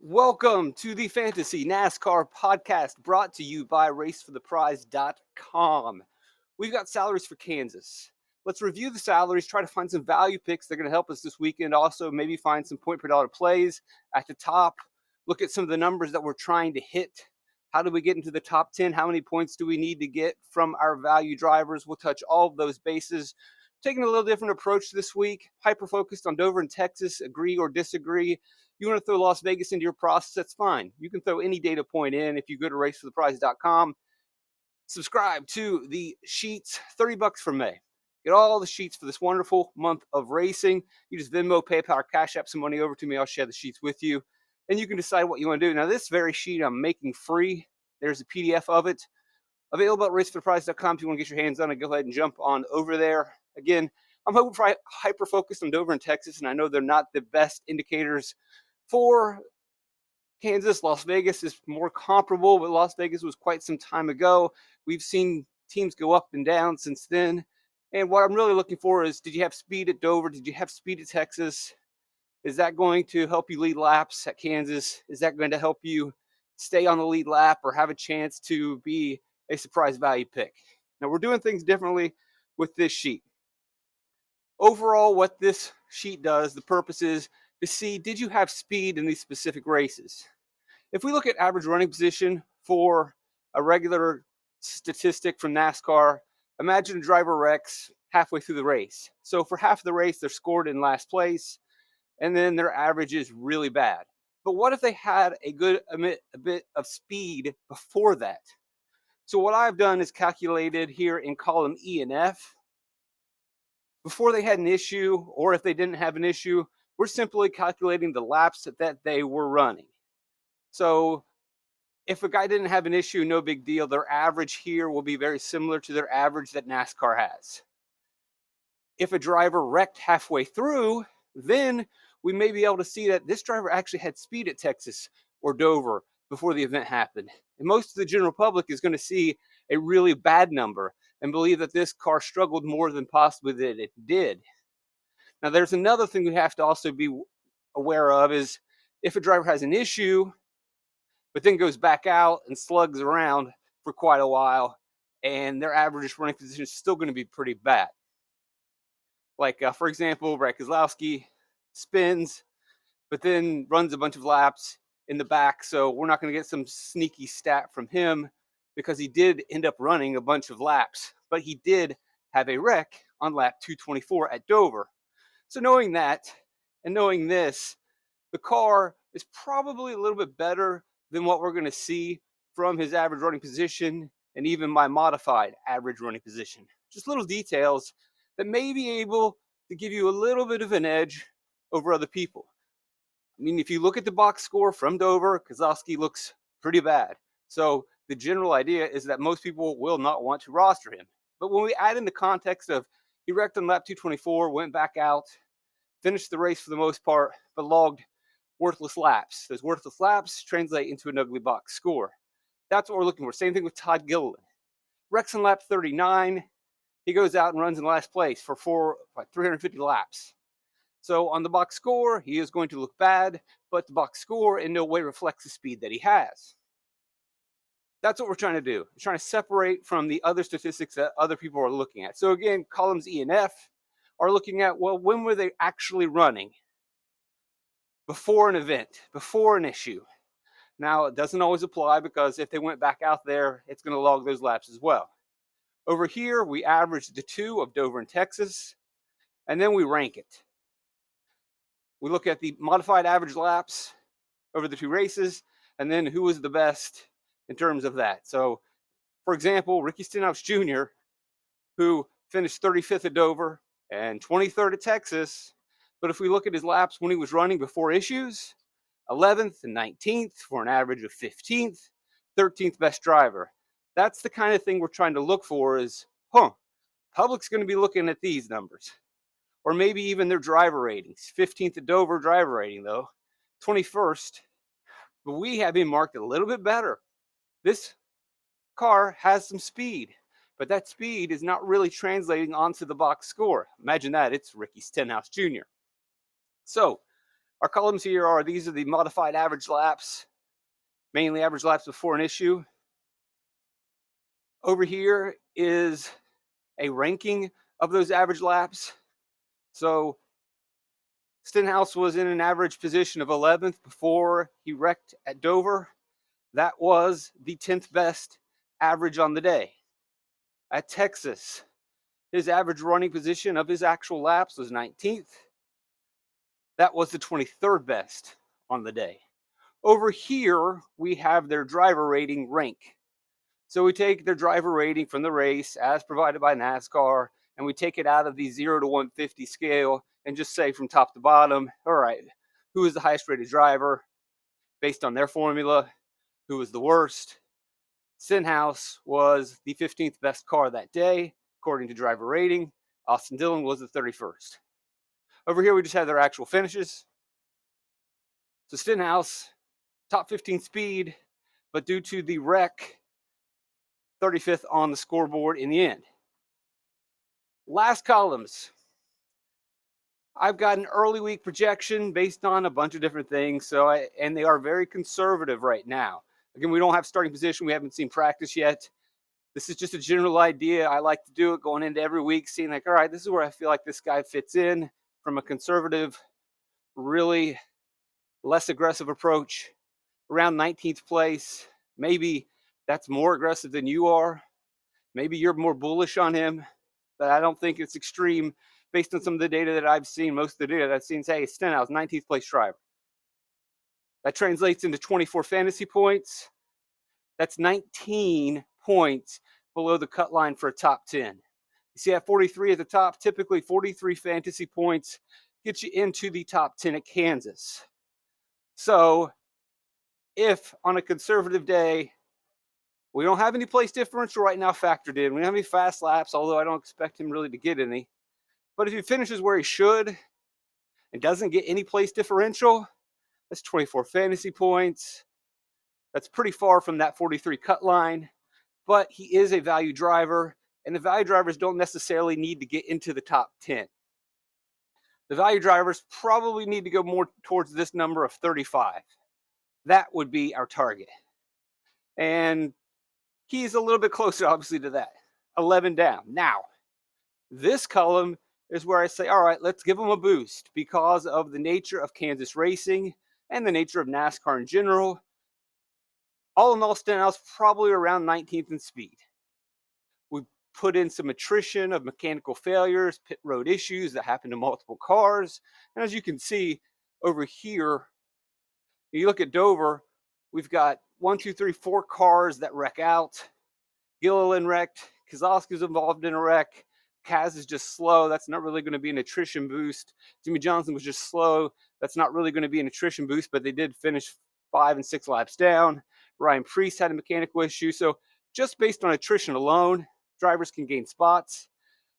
Welcome to the Fantasy NASCAR podcast brought to you by racefortheprize.com. We've got salaries for Kansas. Let's review the salaries, try to find some value picks that are going to help us this weekend. Also, maybe find some point per dollar plays at the top. Look at some of the numbers that we're trying to hit. How do we get into the top 10? How many points do we need to get from our value drivers? We'll touch all of those bases. Taking a little different approach this week, hyper focused on Dover and Texas, agree or disagree. You want to throw Las Vegas into your process, that's fine. You can throw any data point in if you go to racefortheprize.com. Subscribe to the sheets, $30 for May. Get all the sheets for this wonderful month of racing. You just Venmo, PayPal, or Cash App some money over to me. I'll share the sheets with you, and you can decide what you want to do. Now, this very sheet I'm making free. There's a PDF of it available at racefortheprize.com. If you want to get your hands on it, go ahead and jump on over there. Again, I'm hoping for hyper focused on Dover and Texas, and I know they're not the best indicators for Kansas. Las Vegas is more comparable, but Las Vegas was quite some time ago. We've seen teams go up and down since then. And what I'm really looking for is, did you have speed at Dover? Did you have speed at Texas? Is that going to help you lead laps at Kansas? Is that going to help you stay on the lead lap or have a chance to be a surprise value pick? Now, we're doing things differently with this sheet. Overall, what this sheet does, the purpose is to see, did you have speed in these specific races? If we look at average running position for a regular statistic from NASCAR, imagine a driver wrecks halfway through the race. So for half of the race, they're scored in last place, and then their average is really bad. But what if they had a bit of speed before that? So what I've done is calculated here in column E and F. Before they had an issue, or if they didn't have an issue, we're simply calculating the laps that they were running. So if a guy didn't have an issue, no big deal. Their average here will be very similar to their average that NASCAR has. If a driver wrecked halfway through, then we may be able to see that this driver actually had speed at Texas or Dover before the event happened. And most of the general public is going to see a really bad number and believe that this car struggled more than possibly that it did. Now, there's another thing we have to also be aware of is if a driver has an issue, but then goes back out and slugs around for quite a while, and their average running position is still going to be pretty bad. Like, for example, Brad Keselowski spins, but then runs a bunch of laps in the back, so we're not going to get some sneaky stat from him because he did end up running a bunch of laps, but he did have a wreck on lap 224 at Dover. So knowing that and knowing this, the car is probably a little bit better than what we're going to see from his average running position and even my modified average running position. Just little details that may be able to give you a little bit of an edge over other people. I mean, if you look at the box score from Dover, Keselowski looks pretty bad. So the general idea is that most people will not want to roster him. But when we add in the context of he wrecked on lap 224, went back out, finished the race for the most part, but logged worthless laps. Those worthless laps translate into an ugly box score. That's what we're looking for. Same thing with Todd Gilliland. Wrecks on lap 39. He goes out and runs in last place for 350 laps. So on the box score, he is going to look bad, but the box score in no way reflects the speed that he has. That's what we're trying to do. We're trying to separate from the other statistics that other people are looking at. So again, columns E and F are looking at, well, when were they actually running? Before an event, before an issue. Now, it doesn't always apply because if they went back out there, it's going to log those laps as well. Over here, we averaged the two of Dover and Texas, and then we rank it. We look at the modified average laps over the two races, and then who was the best in terms of that. So, for example, Ricky Stenhouse Jr., who finished 35th at Dover and 23rd at Texas, but if we look at his laps when he was running before issues, 11th and 19th for an average of 15th, 13th best driver. That's the kind of thing we're trying to look for is, public's going to be looking at these numbers. Or maybe even their driver ratings. 15th at Dover driver rating, though. 21st. But we have him marked a little bit better. This car has some speed, but that speed is not really translating onto the box score. Imagine that. It's Ricky Stenhouse Jr. So Our columns here are, these are the modified average laps, mainly average laps before an issue. Over here is a ranking of those average laps. So Stenhouse was in an average position of 11th before he wrecked at Dover. That was the 10th best average on the day. At Texas, his average running position of his actual laps was 19th. That was the 23rd best on the day. Over here, we have their driver rating rank. So we take their driver rating from the race as provided by NASCAR, and we take it out of the 0 to 150 scale and just say from top to bottom, all right, who is the highest rated driver based on their formula, who was the worst. Stenhouse was the 15th best car that day, according to driver rating. Austin Dillon was the 31st. Over here, we just have their actual finishes. So Stenhouse, top 15 speed, but due to the wreck, 35th on the scoreboard in the end. Last columns. I've got an early week projection based on a bunch of different things. And they are very conservative right now. Again, we don't have starting position. We haven't seen practice yet. This is just a general idea. I like to do it going into every week, seeing like, all right, this is where I feel like this guy fits in from a conservative, really less aggressive approach. Around 19th place. Maybe that's more aggressive than you are. Maybe you're more bullish on him, but I don't think it's extreme based on some of the data that I've seen. Most of the data that I've seen say Stenhouse, 19th place driver. That translates into 24 fantasy points. That's 19 points below the cut line for a top 10. You see at 43 at the top, typically 43 fantasy points gets you into the top 10 at Kansas. So if on a conservative day, we don't have any place differential right now factored in. We don't have any fast laps, although I don't expect him really to get any. But if he finishes where he should and doesn't get any place differential, that's 24 fantasy points. That's pretty far from that 43 cut line. But he is a value driver, and the value drivers don't necessarily need to get into the top 10. The value drivers probably need to go more towards this number of 35. That would be our target. And he's a little bit closer, obviously, to that. 11 down. Now, this column is where I say, all right, let's give him a boost because of the nature of Kansas racing and the nature of NASCAR in general. All in all, Stenhouse probably around 19th in speed. We put in some attrition of mechanical failures, pit road issues that happen to multiple cars. And as you can see over here, you look at Dover, we've got 4 cars that wreck out. Gilliland wrecked. Kozlowski's involved in a wreck. Kaz is just slow. That's not really going to be an attrition boost. Jimmy Johnson was just slow. That's not really going to be an attrition boost, but they did finish 5 and 6 laps down. Ryan Preece had a mechanical issue. So just based on attrition alone, drivers can gain spots.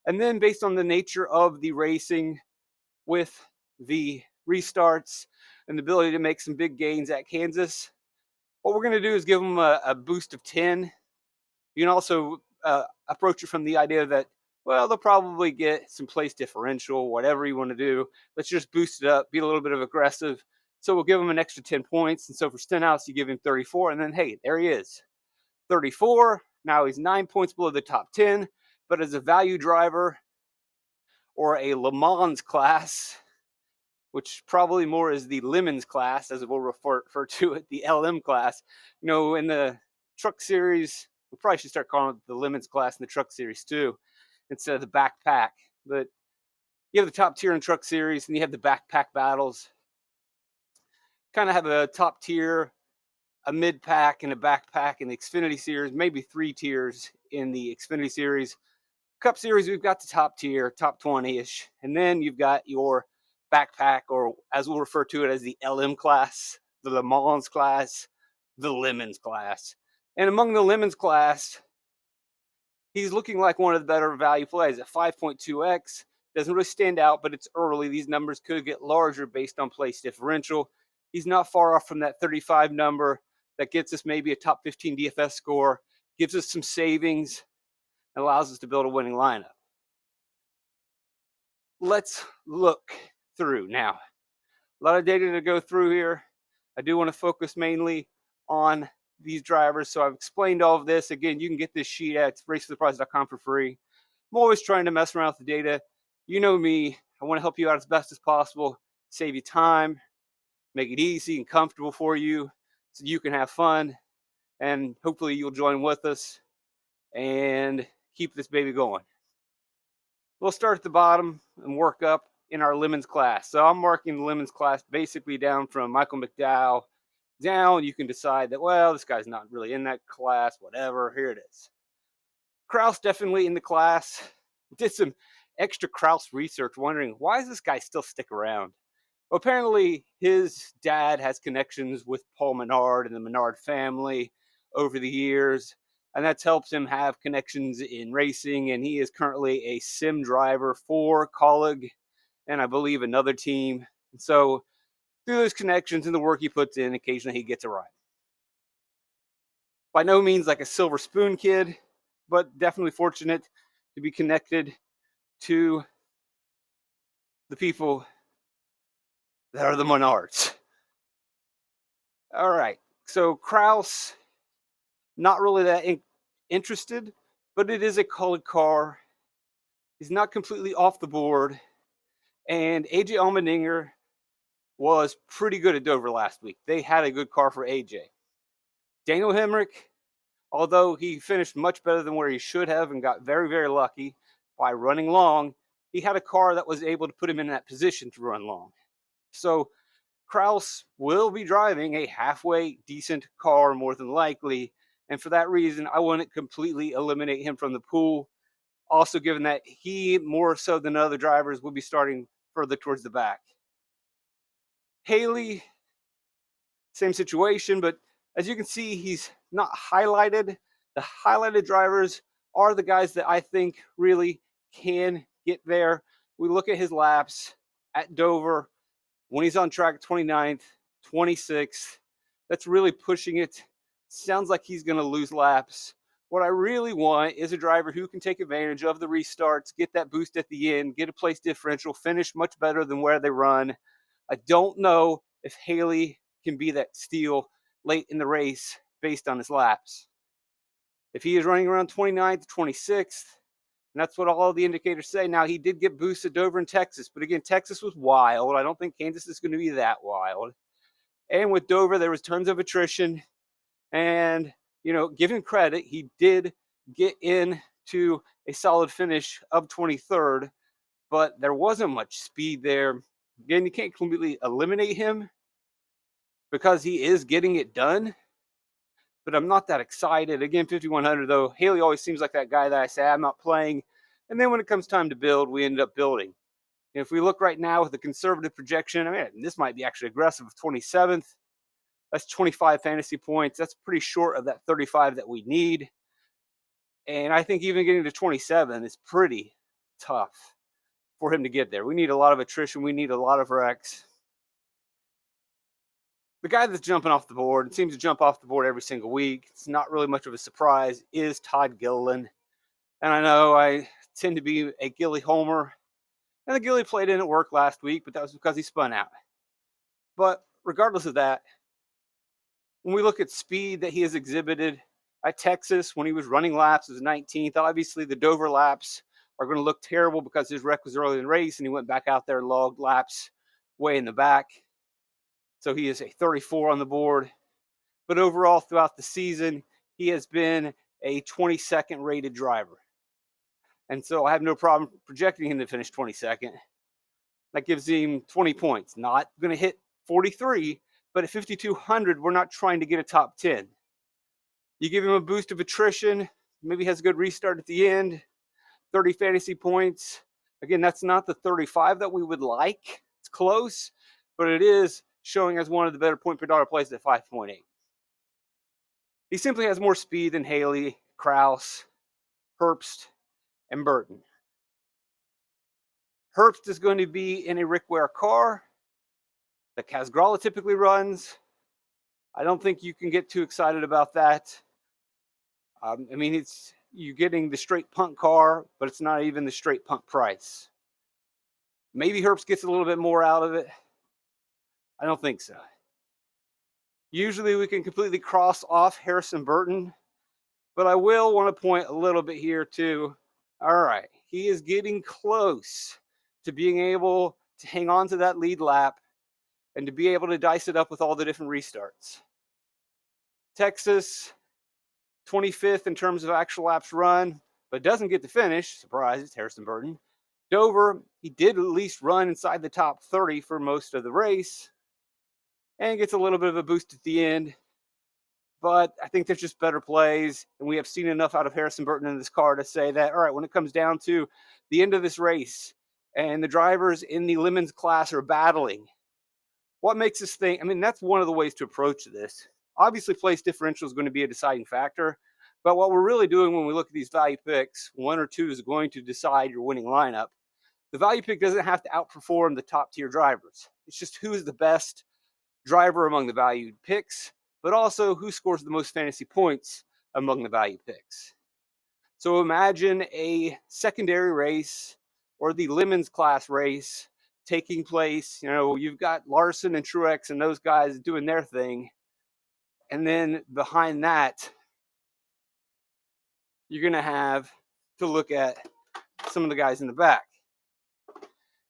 And then based on the nature of the racing with the restarts and the ability to make some big gains at Kansas, what we're going to do is give them a boost of 10. You can also approach it from the idea that, well, they'll probably get some place differential, whatever you want to do. Let's just boost it up, be a little bit of aggressive. So we'll give him an extra 10 points. And so for Stenhouse, you give him 34. And then, hey, there he is. 34. Now he's 9 points below the top 10. But as a value driver or a Le Mans class, which probably more is the Lemons class, as we'll refer to it, the LM class. You know, in the truck series, we probably should start calling it the Lemons class in the truck series too, instead of the backpack. But you have the top tier in truck series, and you have the backpack battles. Kind of have a top tier, a mid pack, and a backpack in the Xfinity series, maybe 3 tiers in the Xfinity series. Cup series, we've got the top tier, top 20-ish, and then you've got your backpack, or as we'll refer to it as the LM class, the Le Mans class, the Lemons class. And among the Lemons class, he's looking like one of the better value plays at 5.2x. Doesn't really stand out, but it's early. These numbers could get larger based on place differential. He's not far off from that 35 number that gets us maybe a top 15 DFS score, gives us some savings, and allows us to build a winning lineup. Let's look through now. A lot of data to go through here. I do want to focus mainly on these drivers. So I've explained all of this. Again, you can get this sheet at racefortheprize.com for free. I'm always trying to mess around with the data. You know me. I want to help you out as best as possible, save you time, make it easy and comfortable for you so you can have fun. And hopefully you'll join with us and keep this baby going. We'll start at the bottom and work up in our lemons class. So I'm marking the lemons class basically down from Michael McDowell down. You can decide that, well, this guy's not really in that class, whatever. Here it is. Kraus definitely in the class. Did some extra Kraus research, wondering why does this guy still stick around? Well, apparently his dad has connections with Paul Menard and the Menard family over the years, and that's helped him have connections in racing. And he is currently a sim driver for Colleague and I believe another team. And so through those connections and the work he puts in, occasionally he gets a ride. By no means like a silver spoon kid, but definitely fortunate to be connected to the people that are the Menards. All right, so Kraus, not really that interested, but it is a colored car. He's not completely off the board. And AJ Allmendinger was pretty good at Dover last week. They had a good car for AJ. Daniel Hemrick, although he finished much better than where he should have and got very, very lucky by running long, he had a car that was able to put him in that position to run long. So Kraus will be driving a halfway decent car more than likely. And for that reason, I wouldn't completely eliminate him from the pool. Also, given that he, more so than other drivers, will be starting further towards the back. Haley, same situation, but as you can see, he's not highlighted. The highlighted drivers are the guys that I think really can get there. We look at his laps at Dover when he's on track 29th, 26th. That's really pushing it. Sounds like he's going to lose laps. What I really want is a driver who can take advantage of the restarts, get that boost at the end, get a place differential, finish much better than where they run. I don't know if Haley can be that steal late in the race based on his laps. If he is running around 29th, 26th, and that's what all the indicators say. Now, he did get boosted over in Texas, but again, Texas was wild. I don't think Kansas is going to be that wild. And with Dover, there was tons of attrition. And, you know, give him credit, he did get into a solid finish of 23rd, but there wasn't much speed there. Again, you can't completely eliminate him because he is getting it done, but I'm not that excited. Again, 5,100 though. Haley always seems like that guy that I say I'm not playing. And then when it comes time to build, we end up building. And if we look right now with the conservative projection, I mean, this might be actually aggressive of 27th. That's 25 fantasy points. That's pretty short of that 35 that we need. And I think even getting to 27 is pretty tough for him to get there. We need a lot of attrition. We need a lot of wrecks. The guy that's jumping off the board, and seems to jump off the board every single week, it's not really much of a surprise, is Todd Gilliland. And I know I tend to be a Gilly homer. And the Gilly played in at work last week, but that was because he spun out. But regardless of that, when we look at speed that he has exhibited at Texas when he was running laps as 19th, obviously the Dover laps are going to look terrible because his wreck was early in the race and he went back out there and logged laps way in the back. So he is a 34 on the board. But overall, throughout the season, he has been a 22nd rated driver. And so I have no problem projecting him to finish 22nd. That gives him 20 points. Not going to hit 43, but at 5,200, we're not trying to get a top 10. You give him a boost of attrition, maybe has a good restart at the end, 30 fantasy points. Again, that's not the 35 that we would like. It's close, but it is showing as one of the better point per dollar plays at 5.8. He simply has more speed than Haley, Kraus, Herbst, and Burton. Herbst is going to be in a Rick Ware car that Casgrala typically runs. I don't think you can get too excited about that. I mean, it's you're getting the straight punt car, but it's not even the straight punt price. Maybe Herbst gets a little bit more out of it. I don't think so. Usually we can completely cross off Harrison Burton, but I will want to point a little bit here too. All right, he is getting close to being able to hang on to that lead lap and to be able to dice it up with all the different restarts. Texas, 25th in terms of actual laps run, but doesn't get to finish. Surprise, it's Harrison Burton. Dover, he did at least run inside the top 30 for most of the race and gets a little bit of a boost at the end. But I think there's just better plays, and we have seen enough out of Harrison Burton in this car to say that, all right, when it comes down to the end of this race and the drivers in the Lemons class are battling, what makes us think? I mean, that's one of the ways to approach this. Obviously, place differential is going to be a deciding factor, but what we're really doing when we look at these value picks, 1 or 2 is going to decide your winning lineup. The value pick doesn't have to outperform the top tier drivers. It's just who is the best driver among the valued picks, but also who scores the most fantasy points among the value picks. So imagine a secondary race or the Lemons class race taking place. You know, you've got Larson and Truex and those guys doing their thing. And then behind that, you're going to have to look at some of the guys in the back.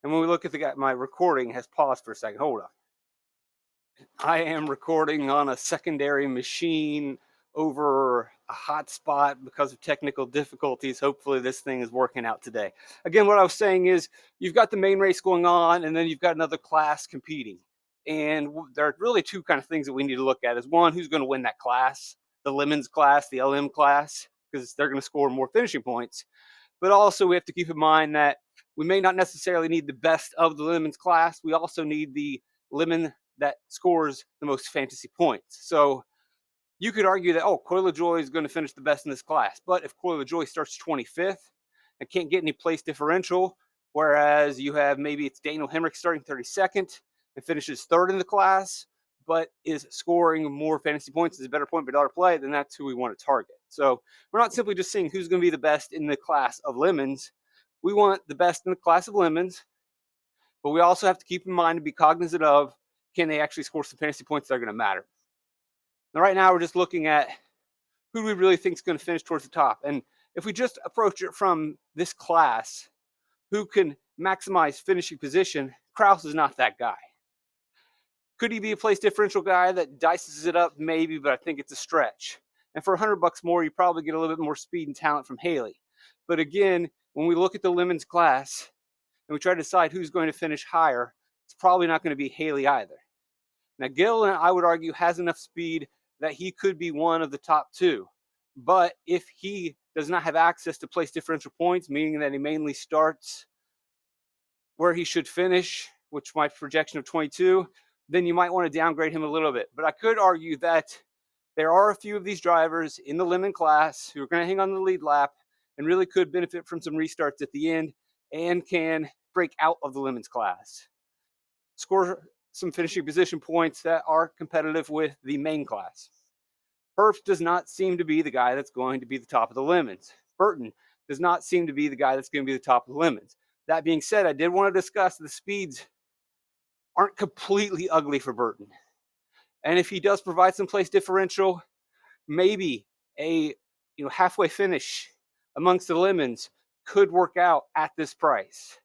And when we look at the guy, my recording has paused for a second. Hold on. I am recording on a secondary machine over a hotspot because of technical difficulties. Hopefully this thing is working out today. Again, what I was saying is you've got the main race going on and then you've got another class competing. And there are really 2 kind of things that we need to look at. Is one, who's going to win that class, the Lemons class, the LM class, because they're going to score more finishing points. But also we have to keep in mind that we may not necessarily need the best of the Lemons class. We also need the lemon that scores the most fantasy points. So you could argue that, oh, Coil of Joy is going to finish the best in this class. But if Coil of Joy starts 25th and can't get any place differential, whereas you have maybe it's Daniel Hemrick starting 32nd and finishes 3rd in the class, but is scoring more fantasy points as a better point per dollar play, then that's who we want to target. So we're not simply just seeing who's going to be the best in the class of lemons. We want the best in the class of lemons, but we also have to keep in mind and be cognizant of, can they actually score some fantasy points that are going to matter? Now, right now, we're just looking at who we really think is going to finish towards the top. And if we just approach it from this class, who can maximize finishing position, Kraus is not that guy. Could he be a place differential guy that dices it up? Maybe, but I think it's a stretch. And for $100 more, you probably get a little bit more speed and talent from Haley. But again, when we look at the Lemons class and we try to decide who's going to finish higher, it's probably not going to be Haley either. Now, Gillen, I would argue, has enough speed that he could be one of the top 2. But if he does not have access to place differential points, meaning that he mainly starts where he should finish, which my projection of 22, then you might want to downgrade him a little bit. But I could argue that there are a few of these drivers in the Lemon class who are going to hang on the lead lap and really could benefit from some restarts at the end and can break out of the Lemons class. Score some finishing position points that are competitive with the main class. Herbst does not seem to be the guy that's going to be the top of the Lemons. Burton does not seem to be the guy that's going to be the top of the Lemons. That being said, I did want to discuss the speeds aren't completely ugly for Burton. And if he does provide some place differential, maybe a halfway finish amongst the Lemons could work out at this price.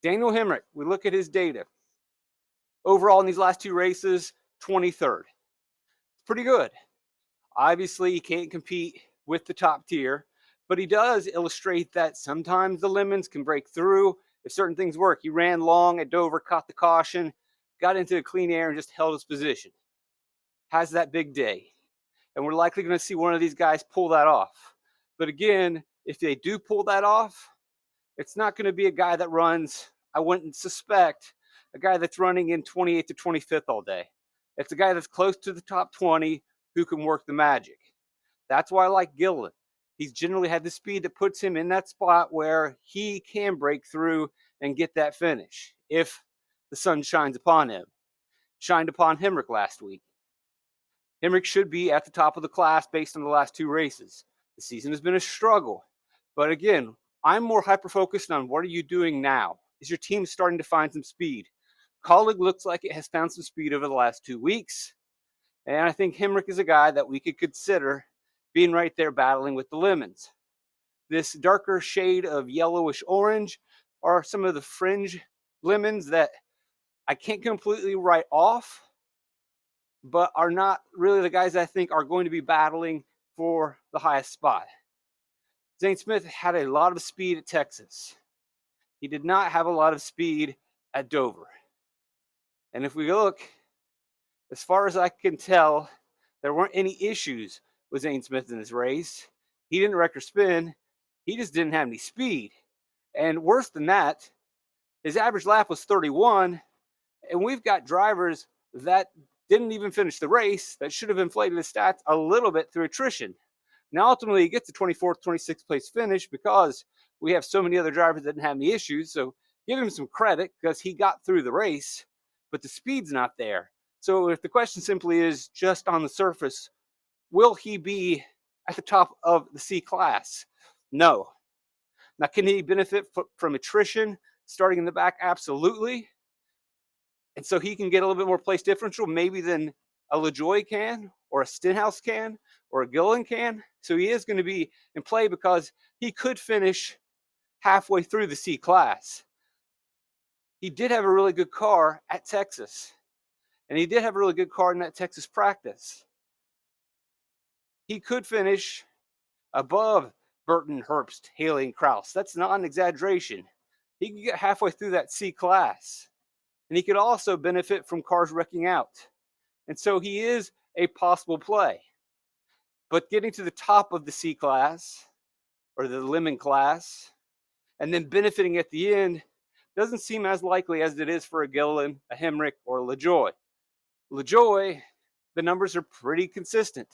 Daniel Hemrick, we look at his data. Overall in these last 2 races, 23rd. It's pretty good. Obviously, he can't compete with the top tier, but he does illustrate that sometimes the Lemons can break through if certain things work. He ran long at Dover, caught the caution, got into the clean air, and just held his position. Has that big day. And we're likely going to see one of these guys pull that off. But again, if they do pull that off, it's not going to be a guy that runs, I wouldn't suspect, a guy that's running in 28th to 25th all day. It's a guy that's close to the top 20 who can work the magic. That's why I like Gillen. He's generally had the speed that puts him in that spot where he can break through and get that finish if the sun shines upon him. Shined upon Hemrick last week. Hemrick should be at the top of the class based on the last 2 races. The season has been a struggle. But again, I'm more hyper-focused on what are you doing now? Is your team starting to find some speed? Colleague looks like it has found some speed over the last 2 weeks. And I think Hemrick is a guy that we could consider being right there battling with the lemons. This darker shade of yellowish orange are some of the fringe lemons that I can't completely write off, but are not really the guys I think are going to be battling for the highest spot. Zane Smith had a lot of speed at Texas. He did not have a lot of speed at Dover. And if we look, as far as I can tell, there weren't any issues with Zane Smith in this race. He didn't wreck or spin. He just didn't have any speed. And worse than that, his average lap was 31. And we've got drivers that didn't even finish the race that should have inflated his stats a little bit through attrition. Now, ultimately, he gets the 24th, 26th place finish because we have so many other drivers that didn't have any issues. So give him some credit because he got through the race, but the speed's not there. So if the question simply is just on the surface, will he be at the top of the C class? No. Now, can he benefit from attrition starting in the back? Absolutely. And so he can get a little bit more place differential maybe than a LaJoie can, or a Stenhouse can, or a Gillen can. So he is going to be in play because he could finish halfway through the C class. He did have a really good car at Texas, and he did have a really good car in that Texas practice. He could finish above Burton, Herbst, Haley, and Kraus. That's not an exaggeration. He could get halfway through that C class. And he could also benefit from cars wrecking out. And so he is a possible play. But getting to the top of the C class, or the lemon class, and then benefiting at the end doesn't seem as likely as it is for a Gillen, a Hemrick, or a LaJoie. LaJoie, the numbers are pretty consistent.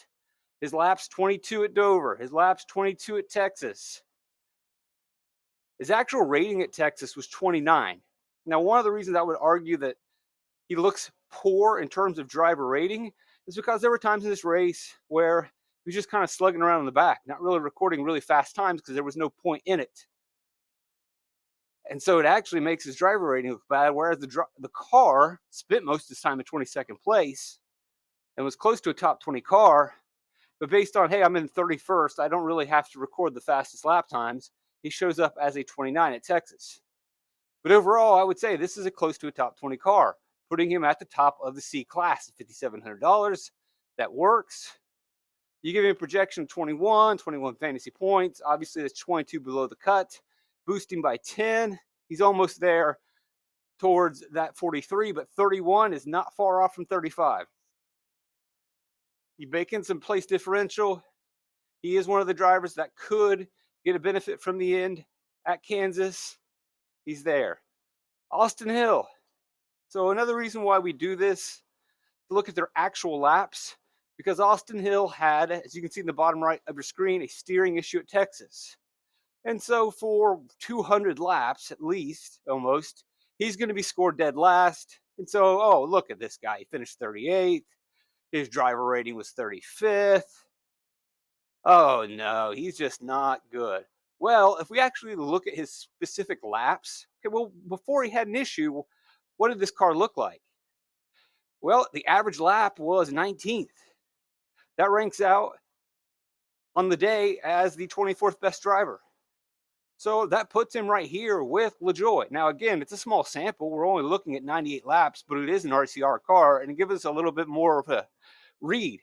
His laps 22 at Dover, his laps 22 at Texas. His actual rating at Texas was 29. Now, one of the reasons I would argue that he looks poor in terms of driver rating is because there were times in this race where he was just kind of slugging around in the back, not really recording really fast times because there was no point in it. And so it actually makes his driver rating look bad, whereas the car spent most of his time in 22nd place and was close to a top 20 car. But based on, hey, I'm in 31st, I don't really have to record the fastest lap times. He shows up as a 29 at Texas. But overall, I would say this is a close to a top 20 car, putting him at the top of the C class at $5,700. That works. You give him a projection of 21 fantasy points. Obviously, that's 22 below the cut. Boosting by 10. He's almost there towards that 43, but 31 is not far off from 35. You bake in some place differential. He is one of the drivers that could get a benefit from the end at Kansas. He's there. Austin Hill. So another reason why we do this, to look at their actual laps, because Austin Hill had, as you can see in the bottom right of your screen, a steering issue at Texas. And so for 200 laps, at least, almost, he's going to be scored dead last. And so, oh, look at this guy. He finished 38th. His driver rating was 35th. Oh, no, he's just not good. Well, if we actually look at his specific laps, okay, well, before he had an issue, what did this car look like? Well, the average lap was 19th. That ranks out on the day as the 24th best driver. So that puts him right here with LaJoie. Now, again, it's a small sample. We're only looking at 98 laps, but it is an RCR car, and it gives us a little bit more of a read.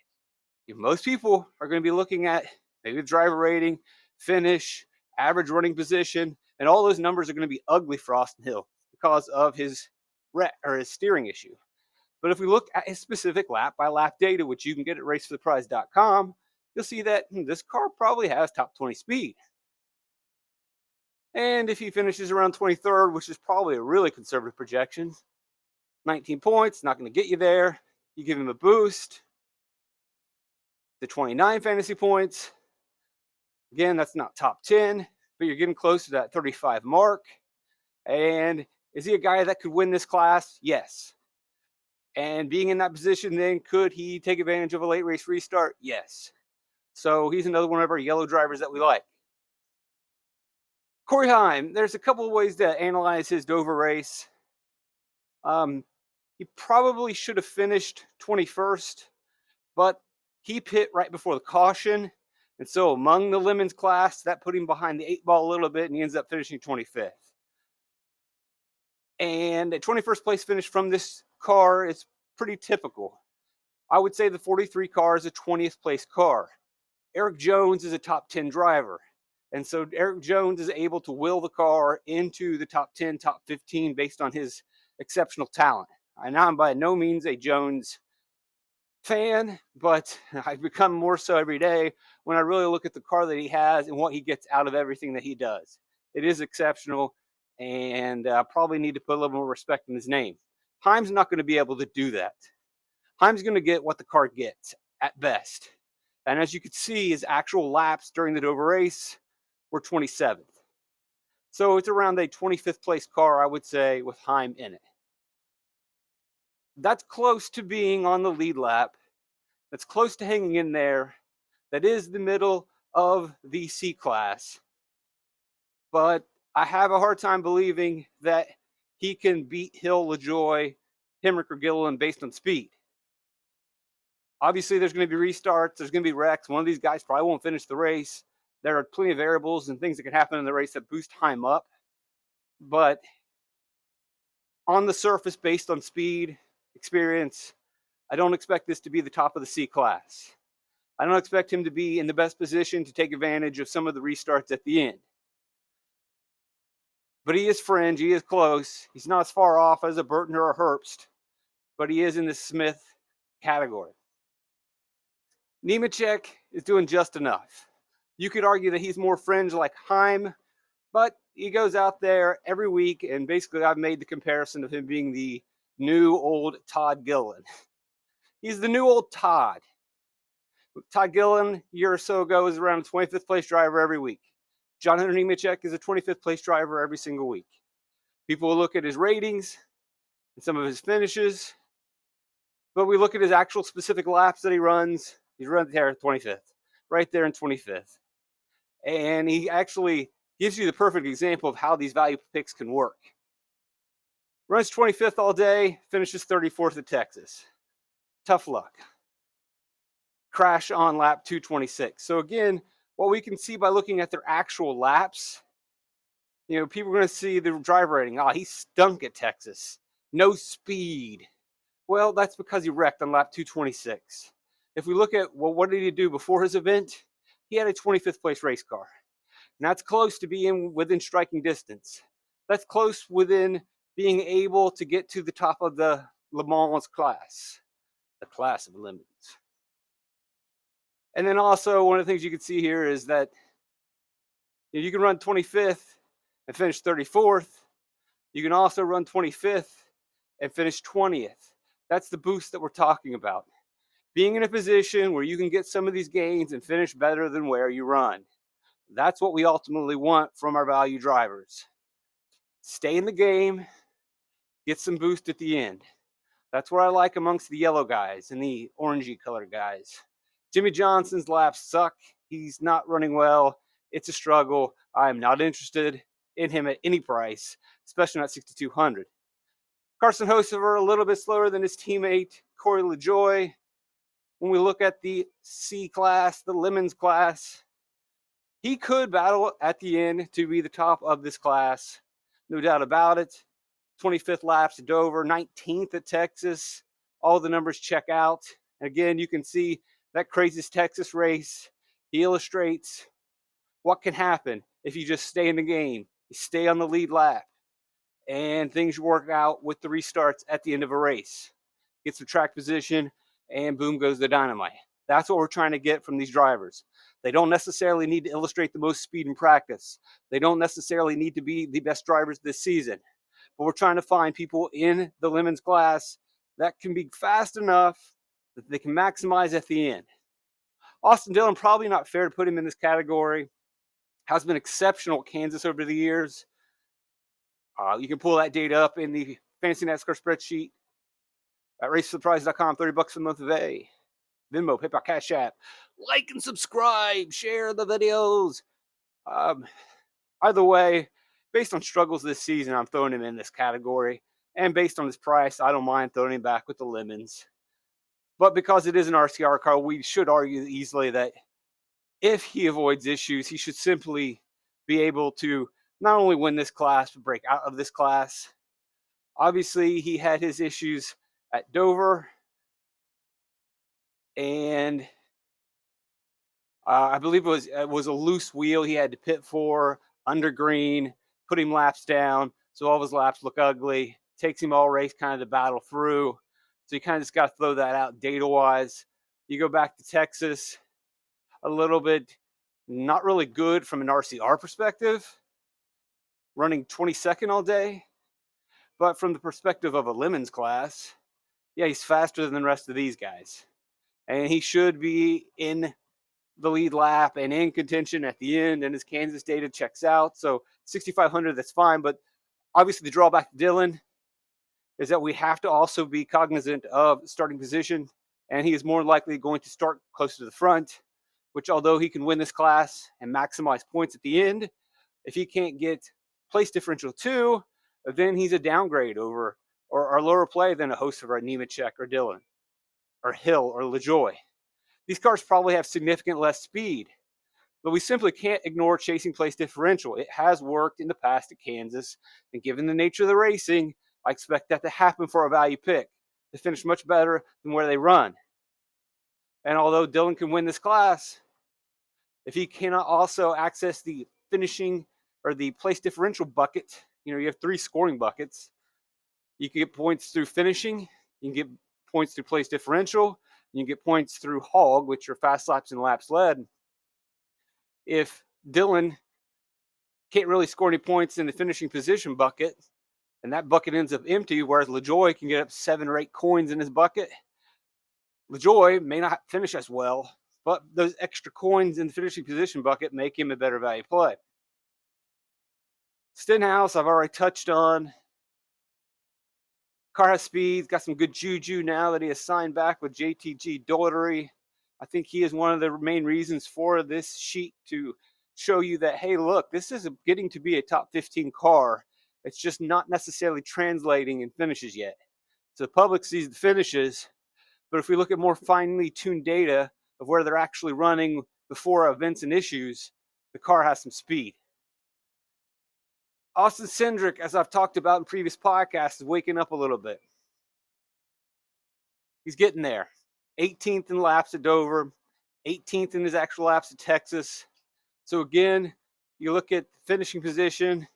Most people are going to be looking at maybe the driver rating, finish, average running position, and all those numbers are going to be ugly for Austin Hill because of his steering issue. But if we look at his specific lap by lap data, which you can get at racefortheprize.com, you'll see that this car probably has top 20 speed. And if he finishes around 23rd, which is probably a really conservative projection, 19 points, not going to get you there. You give him a boost to 29 fantasy points. Again, that's not top 10, but you're getting close to that 35 mark. And is he a guy that could win this class? Yes. And being in that position, then could he take advantage of a late race restart? Yes. So he's another one of our yellow drivers that we like. Corey Heim, there's a couple of ways to analyze his Dover race. He probably should have finished 21st, but he pit right before the caution. And so among the Lemons class, that put him behind the 8 ball a little bit, and he ends up finishing 25th. And a 21st place finish from this car is pretty typical. I would say the 43 car is a 20th place car. Eric Jones is a top 10 driver. And so Eric Jones is able to will the car into the top 10, top 15 based on his exceptional talent. And I'm by no means a Jones fan, but I've become more so every day when I really look at the car that he has and what he gets out of everything that he does. It is exceptional, and I probably need to put a little more respect in his name. Heim's not going to be able to do that. Heim's going to get what the car gets at best. And as you can see, his actual laps during the Dover race were 27th. So it's around a 25th place car, I would say, with Heim in it. That's close to being on the lead lap. That's close to hanging in there. That is the middle of the C class. But I have a hard time believing that he can beat Hill, LaJoy, Hemrick, or Gilliland based on speed. Obviously, there's going to be restarts. There's going to be wrecks. One of these guys probably won't finish the race. There are plenty of variables and things that can happen in the race that boost Heim up. But on the surface, based on speed, experience, I don't expect this to be the top of the C class. I don't expect him to be in the best position to take advantage of some of the restarts at the end. But he is fringe. He is close. He's not as far off as a Burton or a Herbst, but he is in the Smith category. Nemechek is doing just enough. You could argue that he's more fringe like Heim, but he goes out there every week, and basically I've made the comparison of him being the new old Todd Gilliland. He's the new old Todd. Todd Gilliland, a year or so ago, was around a 25th place driver every week. John Hunter Nemechek is a 25th place driver every single week. People will look at his ratings and some of his finishes, but we look at his actual specific laps that he runs. He's running there 25th, right there in 25th. And he actually gives you the perfect example of how these value picks can work. Runs 25th all day, finishes 34th at Texas. Tough luck. Crash on lap 226. So again, what we can see by looking at their actual laps, people are going to see the driver rating. He stunk at Texas. No speed. Well, that's because he wrecked on lap 226. If we look at, what did he do before his event? He had a 25th place race car. And that's close to being within striking distance. That's close within being able to get to the top of the Le Mans class, the class of lemons. And then also one of the things you can see here is that you can run 25th and finish 34th. You can also run 25th and finish 20th. That's the boost that we're talking about. Being in a position where you can get some of these gains and finish better than where you run. That's what we ultimately want from our value drivers. Stay in the game, get some boost at the end. That's what I like amongst the yellow guys and the orangey colored guys. Jimmy Johnson's laps suck. He's not running well. It's a struggle. I am not interested in him at any price, especially not 6,200. Carson Hocevar, a little bit slower than his teammate, Corey LaJoy. When we look at the C class, the Lemons class, he could battle at the end to be the top of this class. No doubt about it. 25th laps at Dover, 19th at Texas. All the numbers check out. And again, you can see that craziest Texas race. He illustrates what can happen if you just stay in the game. You stay on the lead lap. And things work out with the restarts at the end of a race. Get some track position, and boom goes the dynamite. That's what we're trying to get from these drivers. They don't necessarily need to illustrate the most speed in practice. They don't necessarily need to be the best drivers this season. But we're trying to find people in the Lemons class that can be fast enough that they can maximize at the end. Austin Dillon, probably not fair to put him in this category. Has been exceptional at Kansas over the years. You can pull that data up in the Fantasy NASCAR spreadsheet at racefortheprize.com. $30 for the month of A. Venmo, PayPal, Cash App. Like and subscribe. Share the videos. Either way, based on struggles this season, I'm throwing him in this category. And based on his price, I don't mind throwing him back with the lemons. But because it is an RCR car, we should argue easily that if he avoids issues, he should simply be able to not only win this class, but break out of this class. Obviously, he had his issues at Dover, and I believe it was a loose wheel he had to pit for under green, put him laps down, so all of his laps look ugly. Takes him all race kind of to battle through. So you kind of just got to throw that out data wise. You go back to Texas, a little bit not really good from an RCR perspective, running 22nd all day. But from the perspective of a Lemons class, yeah, he's faster than the rest of these guys. And he should be in the lead lap and in contention at the end, and his Kansas data checks out. So 6,500, that's fine. But obviously, the drawback to Dylan is that we have to also be cognizant of starting position, and he is more likely going to start closer to the front, which, although he can win this class and maximize points at the end, if he can't get place differential 2, then he's a downgrade over or lower play than a host of our Nemechek or Dylan or Hill or LaJoy. These cars probably have significant less speed, but we simply can't ignore chasing place differential. It has worked in the past at Kansas, and given the nature of the racing, I expect that to happen for a value pick, to finish much better than where they run. And although Dylan can win this class, if he cannot also access the finishing or the place differential bucket, you have 3 scoring buckets. You can get points through finishing, you can get points through place differential, you can get points through hog, which are fast laps and laps led. If Dylan can't really score any points in the finishing position bucket, and that bucket ends up empty, whereas LaJoy can get up 7 or 8 coins in his bucket, LaJoy may not finish as well, but those extra coins in the finishing position bucket make him a better value play. Stenhouse, I've already touched on. Car has speed, got some good juju now that he has signed back with JTG Daughtery. I think he is one of the main reasons for this sheet to show you that, hey, look, this is getting to be a top 15 car. It's just not necessarily translating in finishes yet. So the public sees the finishes, but if we look at more finely tuned data of where they're actually running before events and issues, the car has some speed. Austin Cindric, as I've talked about in previous podcasts, is waking up a little bit. He's getting there. 18th in laps at Dover, 18th in his actual laps at Texas. So again, you look at finishing position,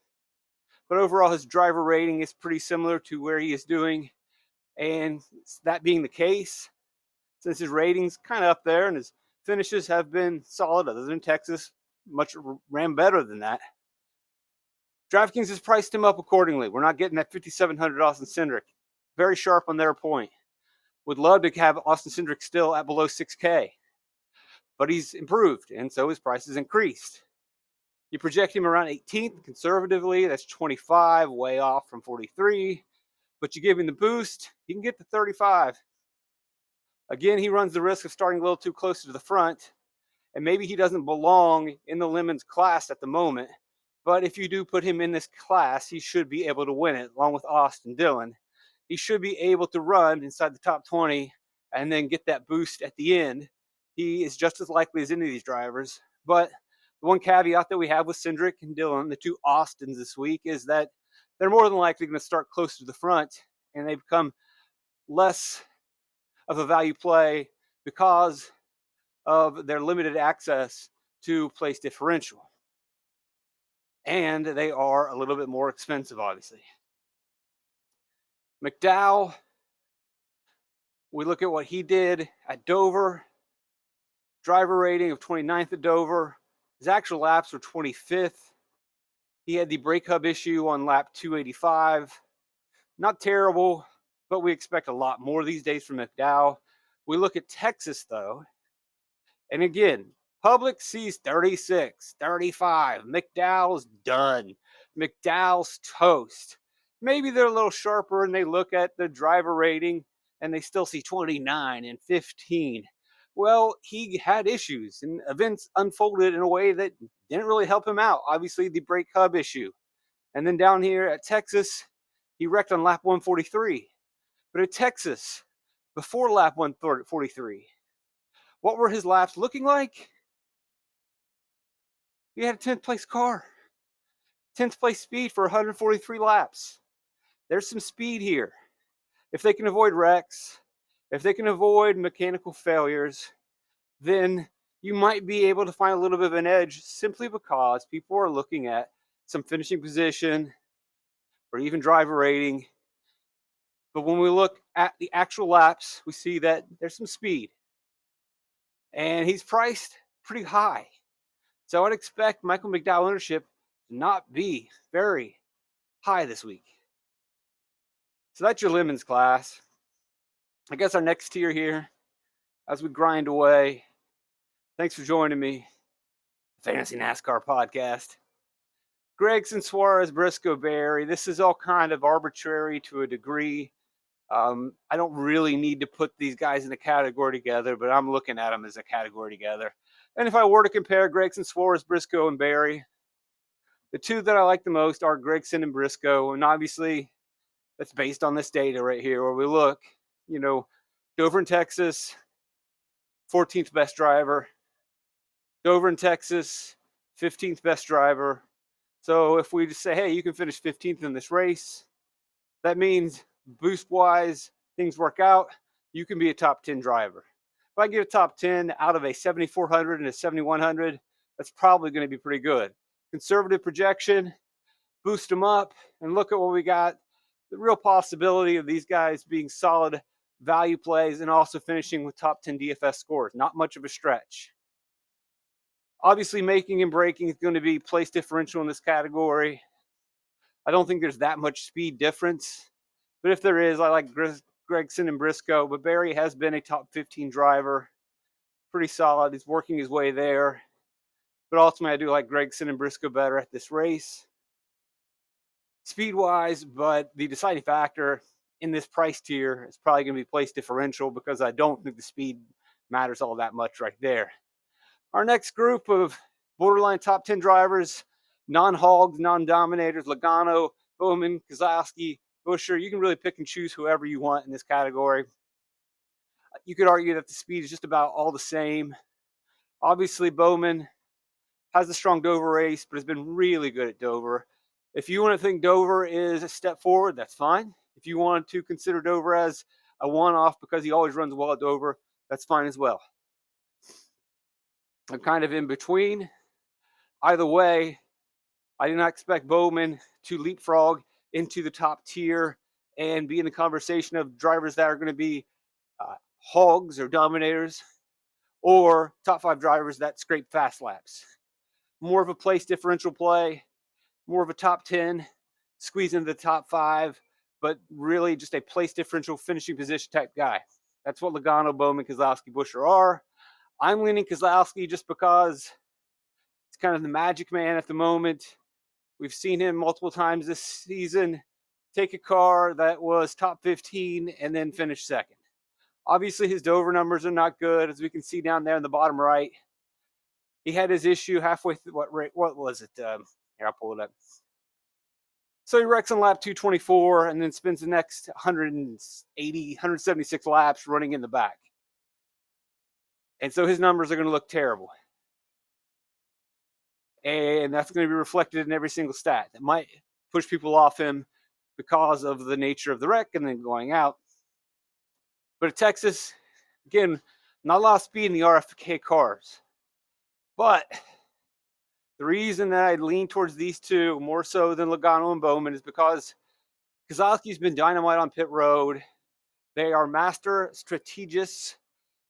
but overall his driver rating is pretty similar to where he is doing. And that being the case, since his rating's kind of up there and his finishes have been solid, other than Texas, much ran better than that, DraftKings has priced him up accordingly. We're not getting that 5,700 Austin Cindric. Very sharp on their point. Would love to have Austin Cindric still at below 6K. But he's improved, and so his price has increased. You project him around 18th conservatively. That's 25, way off from 43. But you give him the boost, he can get to 35. Again, he runs the risk of starting a little too close to the front, and maybe he doesn't belong in the Lemons class at the moment. But if you do put him in this class, he should be able to win it, along with Austin Dillon. He should be able to run inside the top 20 and then get that boost at the end. He is just as likely as any of these drivers. But the one caveat that we have with Cindric and Dillon, the 2 Austins this week, is that they're more than likely going to start close to the front, and they become less of a value play because of their limited access to place differential. And they are a little bit more expensive, obviously. McDowell, we look at what he did at Dover. Driver rating of 29th at Dover. His actual laps were 25th. He had the brake hub issue on lap 285. Not terrible, but we expect a lot more these days from McDowell. We look at Texas, though, and again, public sees 36, 35. McDowell's done. McDowell's toast. Maybe they're a little sharper and they look at the driver rating and they still see 29 and 15. Well, he had issues and events unfolded in a way that didn't really help him out. Obviously, the brake hub issue. And then down here at Texas, he wrecked on lap 143. But at Texas, before lap 143, what were his laps looking like? He had a 10th place car, 10th place speed for 143 laps. There's some speed here. If they can avoid wrecks, if they can avoid mechanical failures, then you might be able to find a little bit of an edge simply because people are looking at some finishing position or even driver rating. But when we look at the actual laps, we see that there's some speed. And he's priced pretty high. So I'd expect Michael McDowell ownership to not be very high this week. So that's your lemons class. I guess our next tier here, as we grind away. Thanks for joining me. Fantasy NASCAR podcast. Gregson, Suarez, Briscoe, Berry. This is all kind of arbitrary to a degree. I don't really need to put these guys in a category together, but I'm looking at them as a category together. And if I were to compare Gregson, Suarez, Briscoe, and Berry, the two that I like the most are Gregson and Briscoe. And obviously, that's based on this data right here where we look, Dover in Texas, 14th best driver. Dover in Texas, 15th best driver. So if we just say, hey, you can finish 15th in this race, that means boost-wise, things work out, you can be a top 10 driver. If I get a top 10 out of a 7,400 and a 7,100, that's probably going to be pretty good. Conservative projection, boost them up, and look at what we got. The real possibility of these guys being solid value plays and also finishing with top 10 DFS scores. Not much of a stretch. Obviously, making and breaking is going to be place differential in this category. I don't think there's that much speed difference. But if there is, I like Gregson and Briscoe. But Berry has been a top 15 driver. Pretty solid. He's working his way there. But ultimately, I do like Gregson and Briscoe better at this race. Speed-wise, but the deciding factor in this price tier is probably going to be place differential because I don't think the speed matters all that much right there. Our next group of borderline top 10 drivers, non-hogs, non-dominators, Logano, Bowman, Keselowski, Buescher. You can really pick and choose whoever you want in this category. You could argue that the speed is just about all the same. Obviously, Bowman has a strong Dover race, but has been really good at Dover. If you want to think Dover is a step forward, that's fine. If you want to consider Dover as a one-off because he always runs well at Dover, that's fine as well. I'm kind of in between. Either way, I do not expect Bowman to leapfrog into the top tier and be in the conversation of drivers that are going to be hogs or dominators or top 5 drivers that scrape fast laps. More of a place differential play, more of a top 10, squeeze into the top 5, but really just a place differential finishing position type guy. That's what Logano, Bowman, Keselowski, Buescher are. I'm leaning Keselowski just because it's kind of the magic man at the moment. We've seen him multiple times this season take a car that was top 15 and then finish second. Obviously, his Dover numbers are not good, as we can see down there in the bottom right. He had his issue halfway through, what was it? Here, I'll pull it up. So he wrecks on lap 224 and then spends the next 180, 176 laps running in the back. And so his numbers are going to look terrible. And that's going to be reflected in every single stat. That might push people off him because of the nature of the wreck and then going out. But at Texas, again, not a lot of speed in the RFK cars. But the reason that I lean towards these two more so than Logano and Bowman is because Keselowski's been dynamite on pit road. They are master strategists,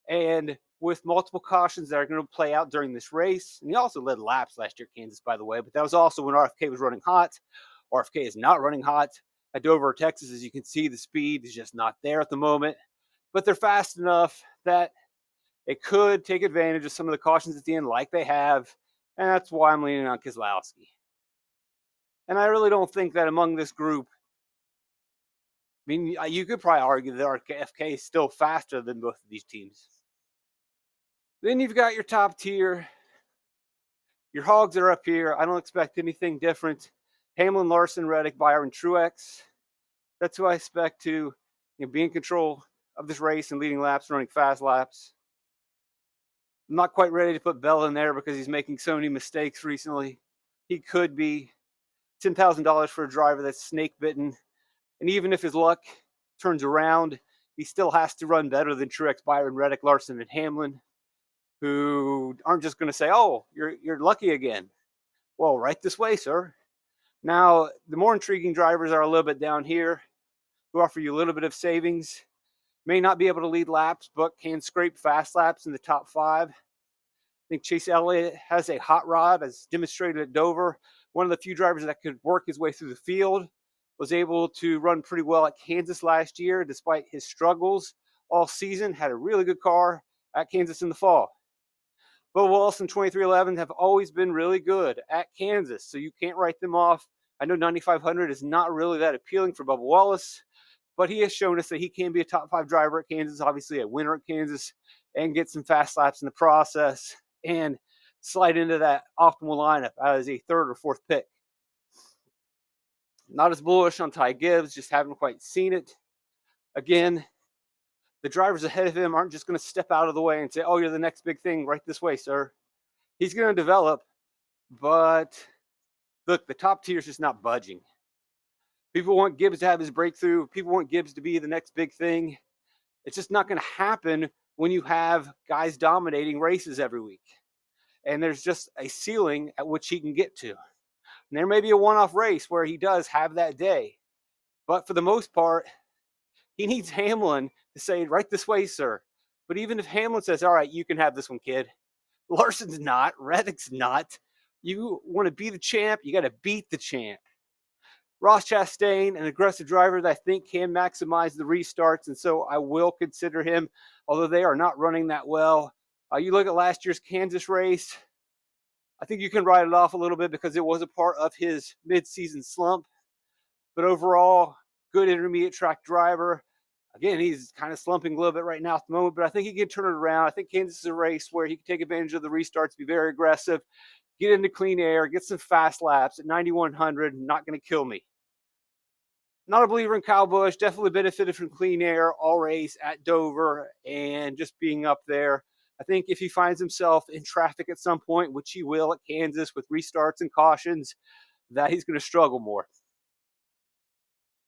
and with multiple cautions that are going to play out during this race. And he also led laps last year at Kansas, by the way, but that was also when RFK was running hot. RFK is not running hot at Dover, Texas. As you can see, the speed is just not there at the moment, but they're fast enough that it could take advantage of some of the cautions at the end like they have, and that's why I'm leaning on Keselowski. And I really don't think that among this group, I mean, you could probably argue that RFK is still faster than both of these teams. Then you've got your top tier. Your hogs are up here. I don't expect anything different. Hamlin, Larson, Reddick, Byron, Truex. That's who I expect to be in control of this race and leading laps, running fast laps. I'm not quite ready to put Bell in there because he's making so many mistakes recently. He could be $10,000 for a driver that's snake bitten. And even if his luck turns around, he still has to run better than Truex, Byron, Reddick, Larson, and Hamlin, who aren't just going to say, "Oh, you're lucky again." Well, right this way, sir. Now, the more intriguing drivers are a little bit down here, who offer you a little bit of savings. May not be able to lead laps, but can scrape fast laps in the top 5. I think Chase Elliott has a hot rod, as demonstrated at Dover. One of the few drivers that could work his way through the field. Was able to run pretty well at Kansas last year, despite his struggles all season. Had a really good car at Kansas in the fall. Bubba Wallace and 2311 have always been really good at Kansas, so you can't write them off. I know 9,500 is not really that appealing for Bubba Wallace, but he has shown us that he can be a top 5 driver at Kansas, obviously a winner at Kansas, and get some fast laps in the process and slide into that optimal lineup as a 3rd or 4th pick. Not as bullish on Ty Gibbs, just haven't quite seen it. Again, the drivers ahead of him aren't just going to step out of the way and say, "Oh, you're the next big thing, right this way, sir." He's going to develop, but look, the top tier is just not budging. People want Gibbs to have his breakthrough. People want Gibbs to be the next big thing. It's just not going to happen when you have guys dominating races every week. And there's just a ceiling at which he can get to. And there may be a one-off race where he does have that day. But for the most part, he needs Hamlin to say, "Right this way, sir." But even if Hamlin says, "All right, you can have this one, kid," Larson's not, Reddick's not. You want to be the champ, you got to beat the champ. Ross Chastain, an aggressive driver that I think can maximize the restarts, and so I will consider him, although they are not running that well. You look at last year's Kansas race, I think you can write it off a little bit because it was a part of his midseason slump. But overall, good intermediate track driver. Again, he's kind of slumping a little bit right now at the moment, but I think he can turn it around. I think Kansas is a race where he can take advantage of the restarts, be very aggressive, get into clean air, get some fast laps at 9,100, not going to kill me. Not a believer in Kyle Busch, definitely benefited from clean air all race at Dover and just being up there. I think if he finds himself in traffic at some point, which he will at Kansas with restarts and cautions, that he's going to struggle more.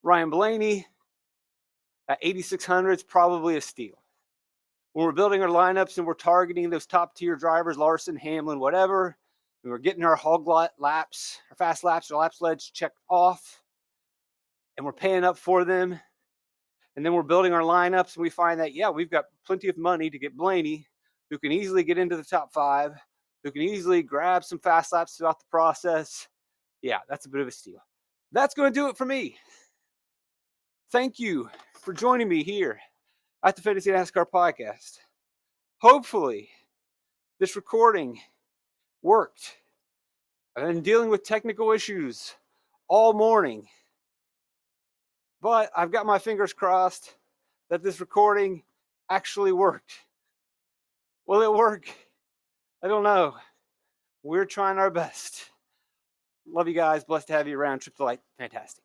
Ryan Blaney at 8,600 is probably a steal. When we're building our lineups and we're targeting those top tier drivers, Larson, Hamlin, whatever, and we're getting our hog laps, our fast laps, our lap sleds checked off, and we're paying up for them, and then we're building our lineups, and we find that, yeah, we've got plenty of money to get Blaney, who can easily get into the top 5, who can easily grab some fast laps throughout the process. Yeah, that's a bit of a steal. That's going to do it for me. Thank you for joining me here at the Fantasy NASCAR podcast. Hopefully, this recording worked. I've been dealing with technical issues all morning, but I've got my fingers crossed that this recording actually worked. Will it work? I don't know. We're trying our best. Love you guys. Blessed to have you around. Trip to Light. Fantastic.